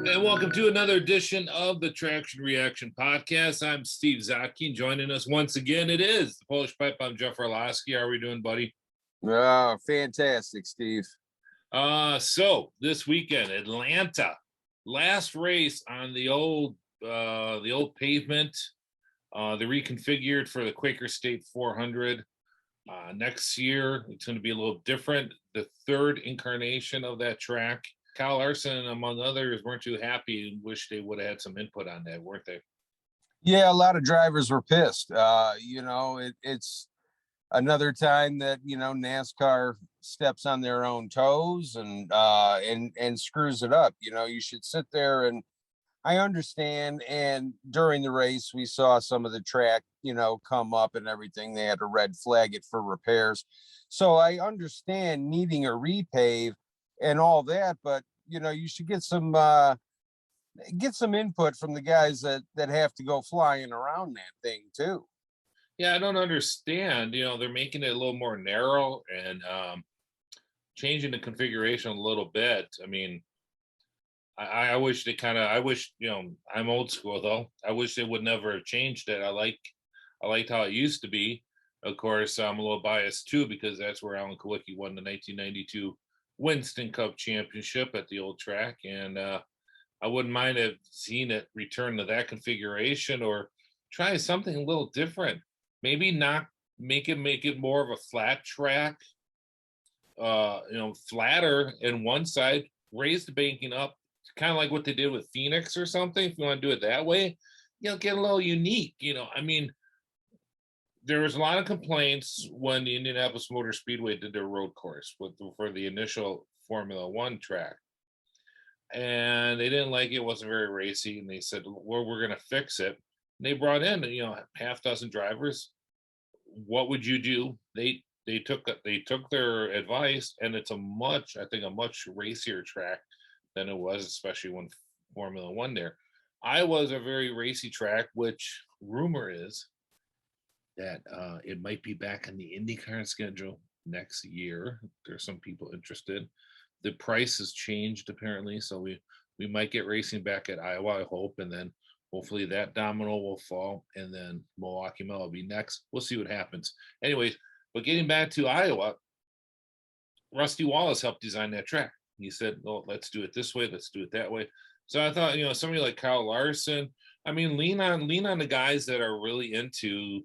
And welcome to another edition of the Traction Reaction Podcast. I'm Steve Zautke. Joining us once again, it is the Polish Pipe. I'm Jeff Orloski. How are we doing, buddy? Oh, fantastic, Steve. So this weekend, Atlanta, last race on the old pavement. They reconfigured for the Quaker State 400. Next year, it's going to be a little different. The third incarnation of that track. Kyle Larson, among others, weren't too happy and wish they would have had some input on that, weren't they? Yeah, a lot of drivers were pissed. It's another time that NASCAR steps on their own toes and screws it up. You should sit there, and I understand. And during the race, we saw some of the track, come up and everything. They had to red flag it for repairs. So I understand needing a repave and all that, but you should get some input from the guys that have to go flying around that thing too. Yeah, I don't understand. They're making it a little more narrow and changing the configuration a little bit. I mean, I wish they I'm old school though. I wish they would never have changed it. I liked how it used to be. Of course, I'm a little biased too because that's where Alan Kawicki won the 1992 Winston Cup Championship at the old track, and I wouldn't mind have seen it return to that configuration or try something a little different. Maybe not make it more of a flat track, flatter in one side, raise the banking up, kind of like what they did with Phoenix or something. If you want to do it that way, get a little unique. I mean, there was a lot of complaints when the Indianapolis Motor Speedway did their road course for the initial Formula One track. And they didn't like it. It wasn't very racy. And they said, well, we're going to fix it. And they brought in, half dozen drivers. What would you do? They took their advice, and it's a much racier track than it was, especially when Formula One there. Iowa's a very racy track, which rumor is that it might be back on the IndyCar schedule next year. There's some people interested. The price has changed apparently, so we might get racing back at Iowa, I hope, and then hopefully that domino will fall, and then Milwaukee Mile will be next. We'll see what happens. Anyways, but getting back to Iowa, Rusty Wallace helped design that track. He said, well, let's do it this way, let's do it that way. So I thought, somebody like Kyle Larson, I mean, lean on the guys that are really into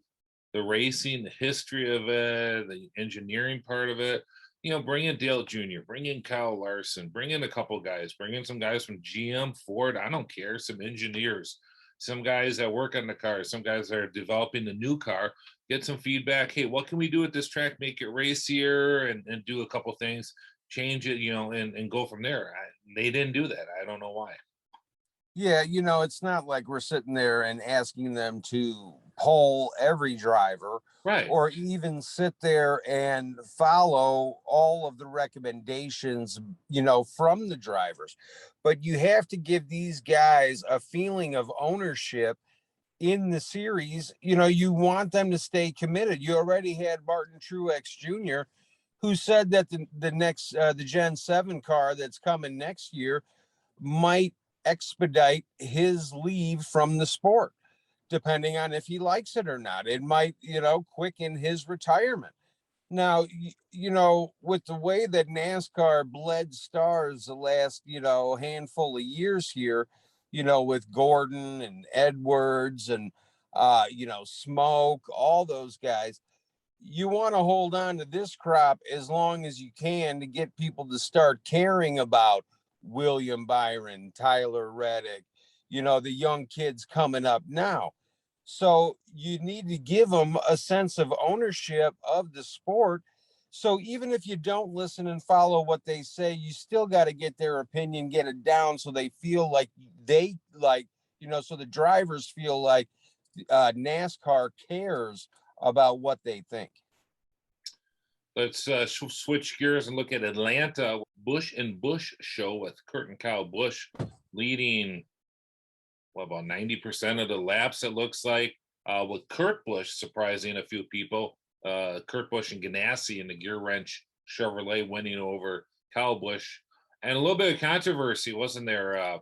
the racing, the history of it, the engineering part of it. Bring in Dale Jr., bring in Kyle Larson, bring in a couple guys, bring in some guys from GM, Ford, I don't care, some engineers, some guys that work on the car, some guys that are developing the new car, get some feedback. Hey, what can we do with this track? Make it racier and do a couple things, change it, and go from there. They didn't do that. I don't know why. Yeah, it's not like we're sitting there and asking them to poll every driver, right, or even sit there and follow all of the recommendations, from the drivers. But you have to give these guys a feeling of ownership in the series. You want them to stay committed. You already had Martin Truex Jr., who said that the next the Gen 7 car that's coming next year might expedite his leave from the sport, depending on if he likes it or not. It might, quicken his retirement. Now, with the way that NASCAR bled stars the last, handful of years here, with Gordon and Edwards and, Smoke, all those guys, you want to hold on to this crop as long as you can to get people to start caring about William Byron, Tyler Reddick, the young kids coming up now. So you need to give them a sense of ownership of the sport. So even if you don't listen and follow what they say, you still got to get their opinion, get it down so they feel like so the drivers feel like NASCAR cares about what they think. Let's switch gears and look at Atlanta. Busch and Busch show with Kurt and Kyle Busch leading, about 90% of the laps, it looks like, with Kurt Busch surprising a few people. Kurt Busch and Ganassi in the Gear Wrench Chevrolet winning over Kyle Busch. And a little bit of controversy, wasn't there?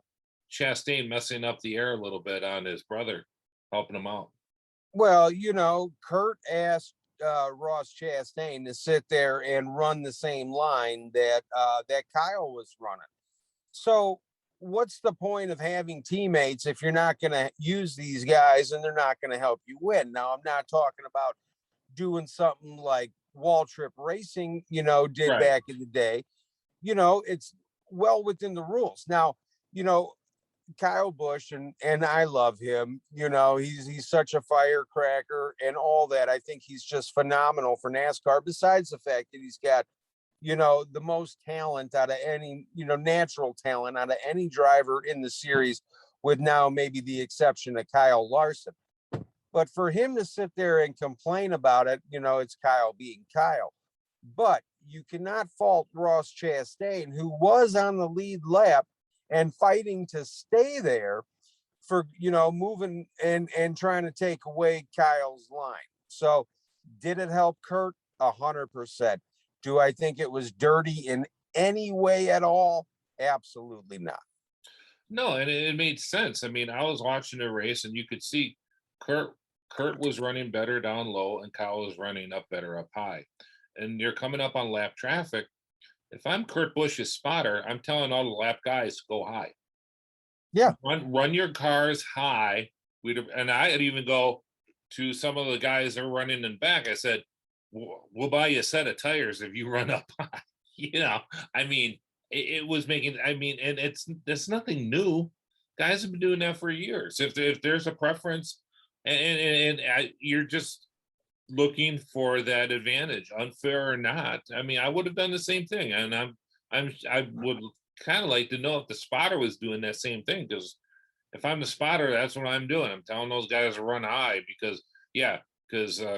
Chastain messing up the air a little bit on his brother, helping him out. Well, Kurt asked Ross Chastain to sit there and run the same line that Kyle was running. So what's the point of having teammates if you're not going to use these guys and they're not going to help you win? Now, I'm not talking about doing something like Waltrip Racing, did Right. back in the day. It's well within the rules. Now, Kyle Busch, and I love him. He's such a firecracker and all that. I think he's just phenomenal for NASCAR, besides the fact that he's got the most talent out of any, natural talent out of any driver in the series, with now maybe the exception of Kyle Larson. But for him to sit there and complain about it, it's Kyle being Kyle. But you cannot fault Ross Chastain, who was on the lead lap and fighting to stay there for, moving and trying to take away Kyle's line. So did it help Kurt? 100%. Do I think it was dirty in any way at all? Absolutely not. No, and it made sense. I mean, I was watching the race and you could see Kurt was running better down low and Kyle was running up better up high. And you're coming up on lap traffic. If I'm Kurt Busch's spotter, I'm telling all the lap guys to go high. Yeah. Run your cars high. And I'd even go to some of the guys that are running in back. I said, we'll buy you a set of tires if you run up high. I mean, it was making, and it's nothing new. Guys have been doing that for years. If there's a preference and you're just looking for that advantage, unfair or not, I would have done the same thing. And I would kind of like to know if the spotter was doing that same thing, because if I'm the spotter, that's what I'm doing. I'm telling those guys to run high because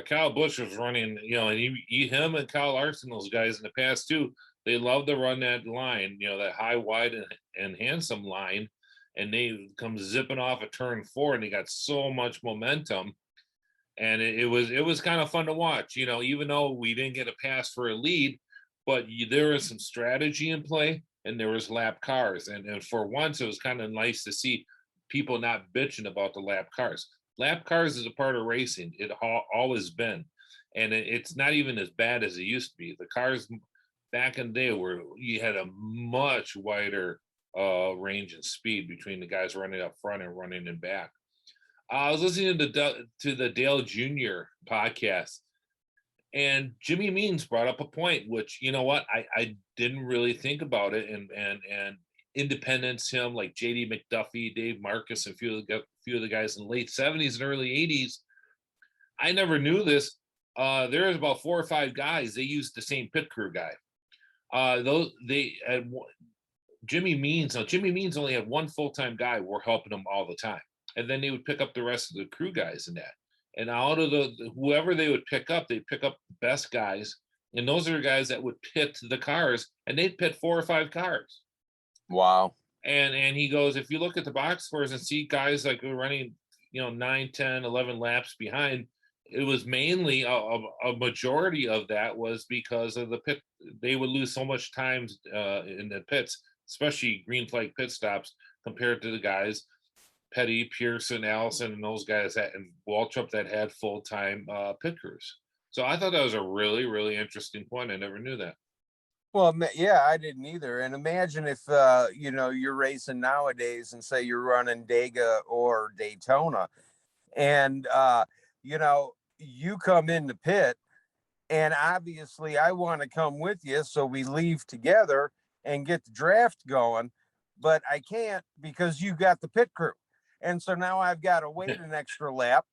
Kyle Busch was running, and him and Kyle Larson, those guys in the past too, they love to run that line, that high, wide, and handsome line, and they come zipping off a turn 4, and they got so much momentum, and it was kind of fun to watch, even though we didn't get a pass for a lead, but there was some strategy in play, and there was lap cars, and for once it was kind of nice to see people not bitching about the lap cars. Lap cars is a part of racing. It always been, and it's not even as bad as it used to be. The cars back in the day where you had a much wider range and speed between the guys running up front and running in back. I was listening to the Dale Jr. podcast, and Jimmy Means brought up a point, which, I didn't really think about it, and independents him, like JD McDuffie, Dave Marcus, and a few of the guys in the late 70s and early 80s. I never knew this. There was about 4 or 5 guys, they used the same pit crew guy. Jimmy Means only had one full-time guy were helping him all the time, and then they would pick up the rest of the crew guys in that, and out of whoever they would pick up, they'd pick up the best guys, and those are the guys that would pit the cars, and they'd pit 4 or 5 cars. Wow. And he goes, if you look at the box scores and see guys like running 9, 10, 11 laps behind, it was mainly a majority of that was because of the pit. They would lose so much time in the pits, especially green flag pit stops, compared to the guys Petty, Pearson, Allison, and those guys and Waltrip that had full-time pit crews. So I thought that was a really, really interesting point. I never knew that. Well, yeah, I didn't either. And imagine if, you're racing nowadays and say you're running Dega or Daytona, and, you come in the pit, and obviously I want to come with you. So we leave together and get the draft going, but I can't because you got the pit crew. And so now I've got to wait an extra lap.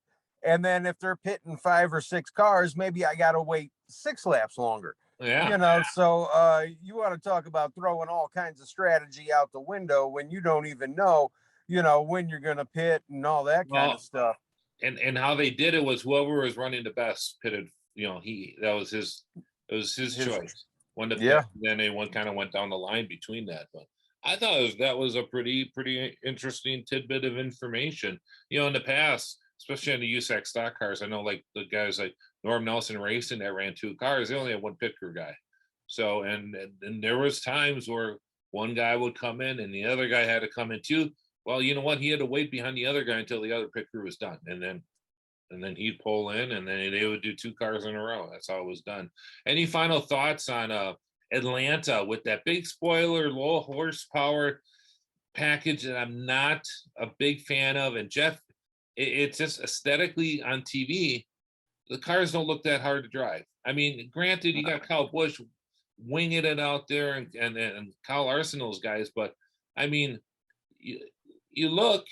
And then if they're pitting 5 or 6 cars, maybe I got to wait 6 laps longer. Yeah. So you want to talk about throwing all kinds of strategy out the window when you don't even know, when you're going to pit and all that kind of stuff. And how they did it was whoever was running the best pitted, that was his choice. When the pit, then they kind of went down the line between that. But I thought that was a pretty interesting tidbit of information. In the past, especially on the USAC stock cars, I know like the guys like Norm Nelson Racing that ran 2 cars, they only had one pit crew guy. So and there was times where one guy would come in and the other guy had to come in too, Well, you know what? He had to wait behind the other guy until the other pit crew was done, and then he'd pull in, and then they would do 2 cars in a row. That's how it was done. Any final thoughts on Atlanta with that big spoiler, low horsepower package that I'm not a big fan of? And Jeff, it's just aesthetically on TV, the cars don't look that hard to drive. I mean, granted, you got Kyle Busch winging it out there, and Kyle Larson, those guys, but I mean, you, you look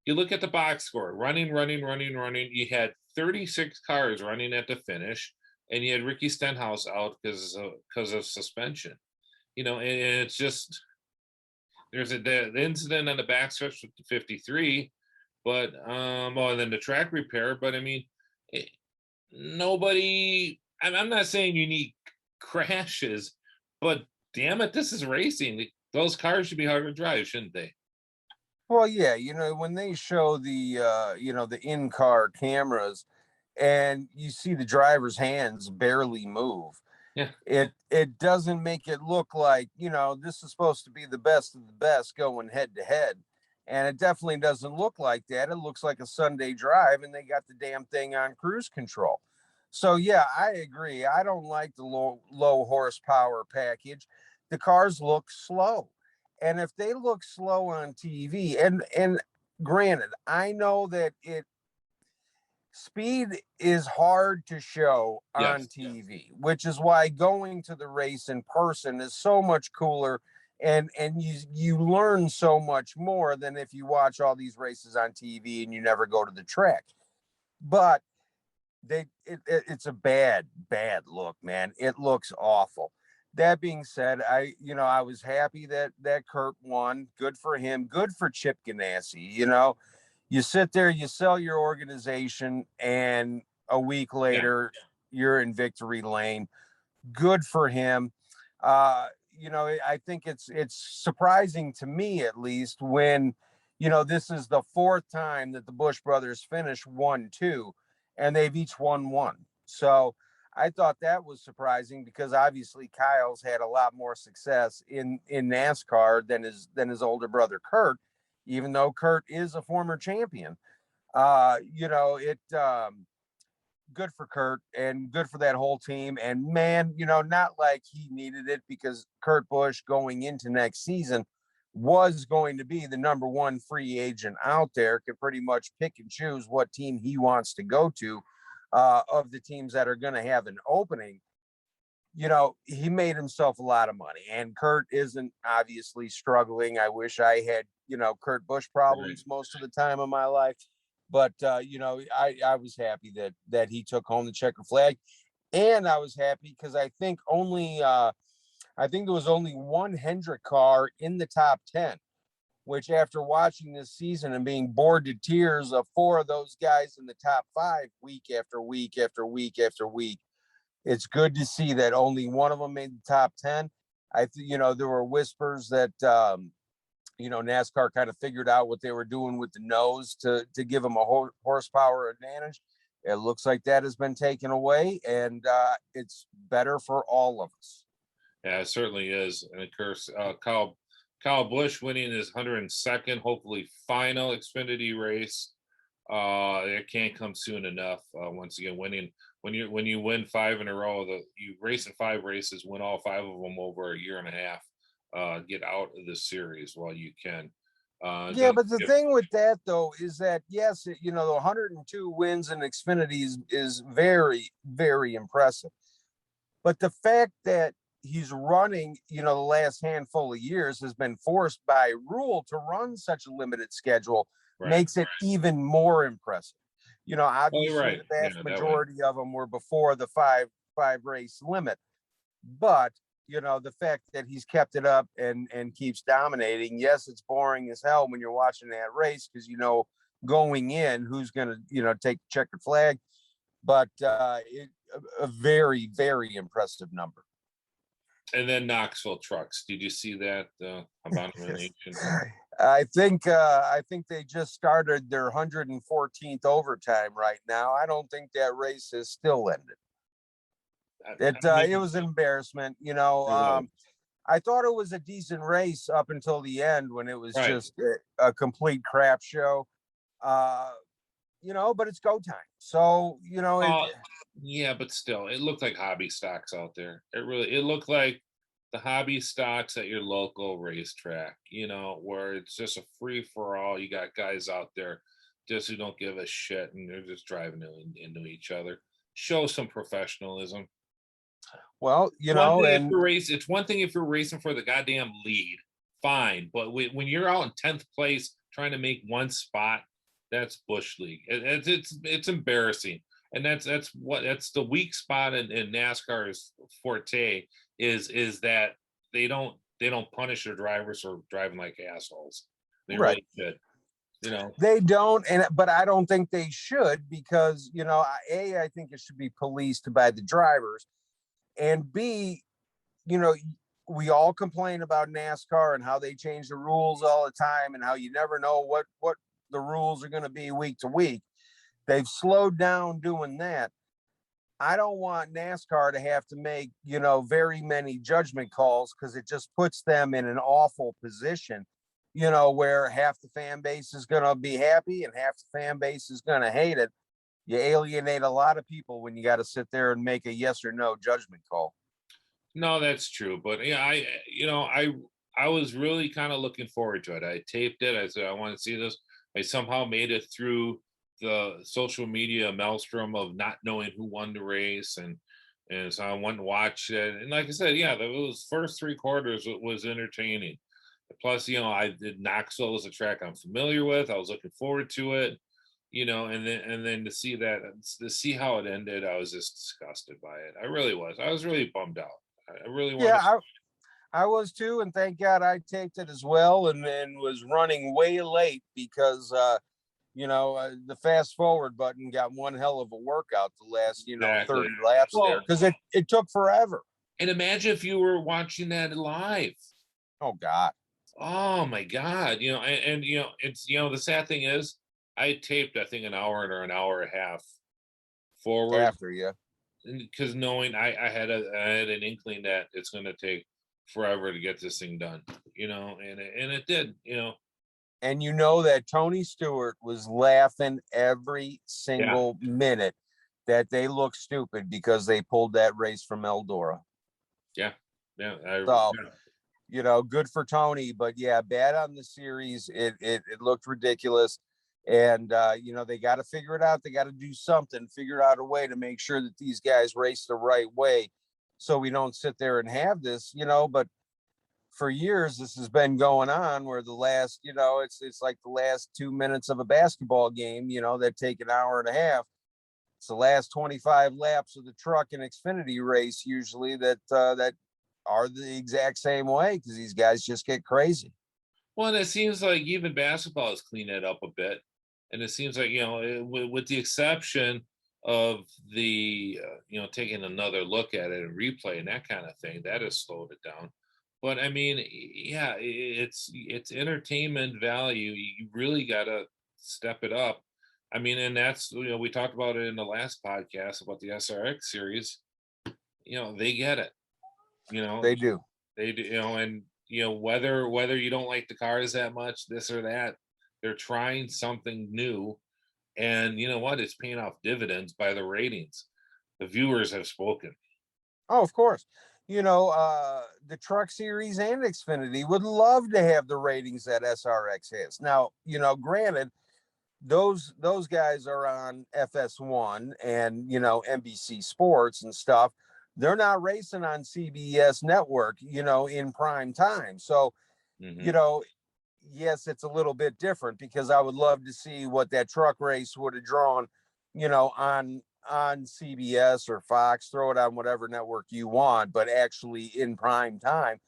you look at the box score, running. You had 36 cars running at the finish, and you had Ricky Stenhouse out because of suspension. And it's just there's the incident on the backstretch with the 53, but well, and then the track repair. But I mean, it, nobody. I'm not saying you need crashes, but damn it, this is racing. Those cars should be hard to drive, shouldn't they? Well, yeah, when they show the in-car cameras and you see the driver's hands barely move, Yeah, it doesn't make it look like, this is supposed to be the best of the best going head to head. And it definitely doesn't look like that. It looks like a Sunday drive and they got the damn thing on cruise control. So yeah, I agree. I don't like the low horsepower package. The cars look slow. And if they look slow on TV, and granted, I know that speed is hard to show on yes, TV, which is why going to the race in person is so much cooler, and you learn so much more than if you watch all these races on TV and you never go to the track. But it's a bad look, man. It looks awful. That being said, I was happy that Kurt won. Good for him. Good for Chip Ganassi. You sit there, you sell your organization, and a week yeah, later you're in victory lane. Good for him. I think it's surprising to me, at least, when this is the fourth time that the Busch brothers finish 1-2, and they've each won one. So I thought that was surprising because obviously Kyle's had a lot more success in NASCAR than his older brother Kurt, even though Kurt is a former champion. It good for Kurt and good for that whole team. And man, not like he needed it, because Kurt Busch going into next season was going to be the number one free agent out there, could pretty much pick and choose what team he wants to go to, of the teams that are going to have an opening. He made himself a lot of money, and Kurt isn't obviously struggling. I wish I had, Kurt Busch right. problems most of the time of my life. But I was happy that he took home the checker flag, and I was happy because I think there was only one Hendrick car in the top 10, which, after watching this season and being bored to tears of four of those guys in the top 5 week after week after week after week, it's good to see that only one of them made the top 10. There were whispers that NASCAR kind of figured out what they were doing with the nose to give them a horsepower advantage. It looks like that has been taken away, and it's better for all of us. Yeah, it certainly is. And of course, Kyle Busch winning his 102nd, hopefully final Xfinity race. It can't come soon enough. Once again, winning when you win 5 in a row, you race in 5 races, win all 5 of them over a year and a half. Get out of the series while you can. Yeah, but the thing with that, though, is that yes, the 102 wins in Xfinity is very, very impressive. But the fact that he's running, the last handful of years has been forced by rule to run such a limited schedule, right. makes it even more impressive. Obviously, right. the vast Yeah, majority of them were before the five race limit. But the fact that he's kept it up and keeps dominating. Yes, it's boring as hell when you're watching that race, because going in who's going to take the checkered flag, but a very, very impressive number. And then Knoxville trucks. Did you see that abomination? I think they just started their 114th overtime right now. I don't think that race is still ended. It was an embarrassment. I thought it was a decent race up until the end when it was Right. just a complete crap show. Uh, but it's go time. So, Uh, yeah, but still, it looked like hobby stocks out there. It looked like the hobby stocks at your local racetrack, where it's just a free for all. You got guys out there just who don't give a shit and they're just driving into each other. Show some professionalism. well, One thing if and you're racing, it's one thing if you're racing for the goddamn lead, fine. But when you're out in 10th place trying to make one spot, that's bush league. It's embarrassing, and that's the weak spot in NASCAR's forte is that they don't punish their drivers for driving like assholes. They right. really should, you know. They don't, but I don't think they should because I think it should be policed by the drivers, and B, you know, we all complain about NASCAR and how they change the rules all the time and how you never know what the rules are going to be week to week. They've slowed down doing that. I don't want NASCAR to have to make, very many judgment calls because it just puts them in an awful position, where half the fan base is going to be happy and half the fan base is going to hate it. You alienate a lot of people when you got to sit there and make a yes or no judgment call. No, that's true. But yeah, I was really kind of looking forward to it. I taped it. I said I want to see this. I somehow made it through the social media maelstrom of not knowing who won the race, and so I went and watched it. And like I said, yeah, those first three quarters was entertaining. Plus, I did Knoxville as a track I'm familiar with. I was looking forward to it, and then to see how it ended, I was just disgusted by it. I really was. I was really bummed out. I really want to. Yeah, I was too, and thank God I taped it as well, and was running way late because the fast forward button got one hell of a workout the last Exactly. 30 laps there Well, because it took forever. and imagine if you were watching that live. Oh God, Oh my God. It's the sad thing is I taped I think an hour or an hour and a half forward after you. because knowing I had an inkling that it's gonna take forever to get this thing done, and it did. And that Tony Stewart was laughing every Yeah, single minute that they looked stupid because they pulled that race from Eldora. yeah, yeah. So, Yeah. good for Tony, but yeah, bad on the series. It looked ridiculous. And they got to figure it out. They got to do something, figure out a way to make sure that these guys race the right way so we don't sit there and have this, but for years this has been going on where the last, it's like the last 2 minutes of a basketball game, that take an hour and a half. It's the last 25 laps of the truck and Xfinity race usually that are the exact same way because these guys just get crazy. Well, and it seems like even basketball is cleaning it up a bit, and it seems like with the exception of the taking another look at it and replay and that kind of thing, that has slowed it down. But I mean, yeah, it's entertainment value. You really got to step it up. I mean, and that's we talked about it in the last podcast about the SRX series. They get it. You know, They do. they do, and whether you don't like the cars that much, this or that, they're trying something new, and you know what? It's paying off dividends by the ratings. The viewers have spoken. Oh, of course. The truck series and Xfinity would love to have the ratings that SRX has. Now, granted, those guys are on FS1 and NBC Sports and stuff. They're not racing on CBS network, in prime time. So, Hmm. you know, yes, it's a little bit different because I would love to see what that truck race would have drawn, on CBS or Fox, throw it on whatever network you want, but actually in prime time.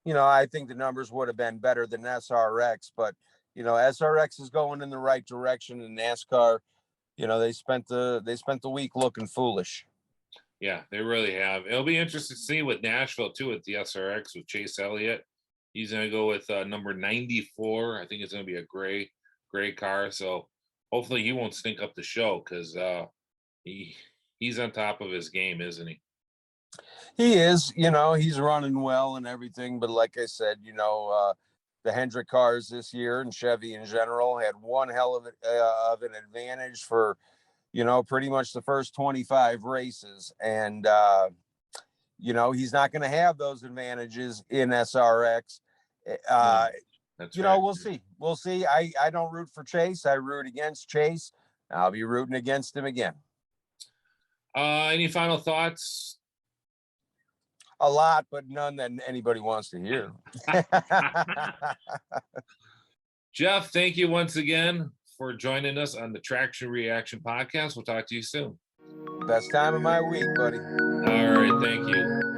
I think the numbers would have been better than SRX, but SRX is going in the right direction, and NASCAR, they spent the week looking foolish. Yeah, they really have. It'll be interesting to see with Nashville too with the SRX with Chase Elliott. He's going to go with number 94. I think it's going to be a gray car. So hopefully he won't stink up the show because he he's on top of his game, isn't he? He is, he's running well and everything, but like I said, the Hendrick cars this year and Chevy in general had one hell of an advantage for, pretty much the first 25 races. And, he's not going to have those advantages in SRX. That's right. We'll see. We'll see. I don't root for Chase. I root against Chase. I'll be rooting against him again. Any final thoughts? A lot, but none that anybody wants to hear. Jeff, thank you once again for joining us on the Traction Reaction podcast. We'll talk to you soon. Best time of my week, buddy. All right. Thank you.